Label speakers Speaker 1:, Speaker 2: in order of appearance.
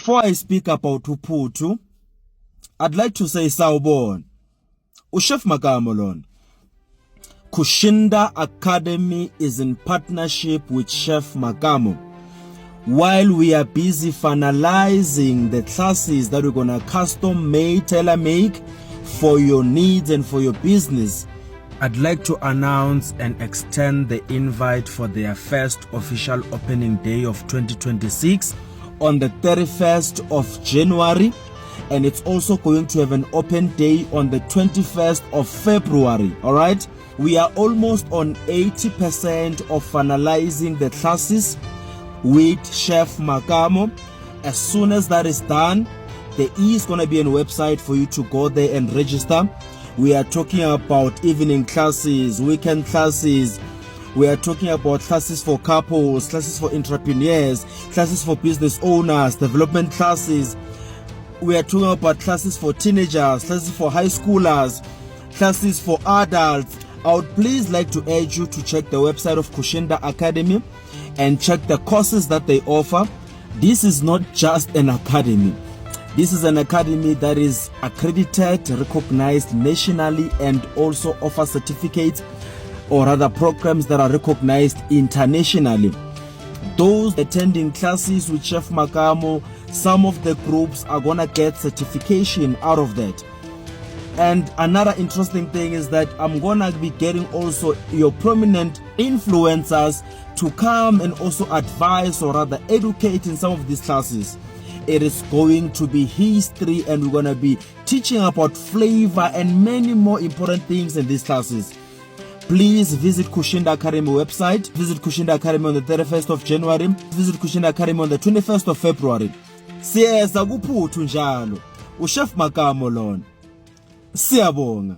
Speaker 1: Before I speak about uPhuthu, I'd like to say sawubona. Chef Makamo lona. Kushinda Academy is in partnership with Chef Makamo. While we are busy finalizing the classes that we're gonna custom make, tailor make for your needs and for your business, I'd like to announce and extend the invite for their first official opening day of 2026 on the 31st of January, and it's also going to have an open day on the 21st of February. All right, we are almost on 80% of finalizing the classes with Chef Makamo. As soon as that is done, there is going to be a website for you to go there and register. We are talking about evening classes, weekend classes. We are talking about classes for couples, classes for entrepreneurs, classes for business owners, development classes. We are talking about classes for teenagers, classes for high schoolers, classes for adults. I would please like to urge you to check the website of Kushinda Academy and check the courses that they offer. This is not just an academy. This is an academy that is accredited, recognized nationally, and also offers certificates or other programs that are recognized internationally. Those attending classes with Chef Makamo, some of the groups are gonna get certification out of that. And another interesting thing is that I'm gonna be getting also your prominent influencers to come and also advise or rather educate in some of these classes. It is going to be history, and we're gonna be teaching about flavor and many more important things in these classes. Please visit Kushinda Academy website. Visit Kushinda Academy on the 31st of January. Visit Kushinda Academy on the 21st of February. Siyeza kuPhuthu njalo. Chef Makamo lona. Siyabonga.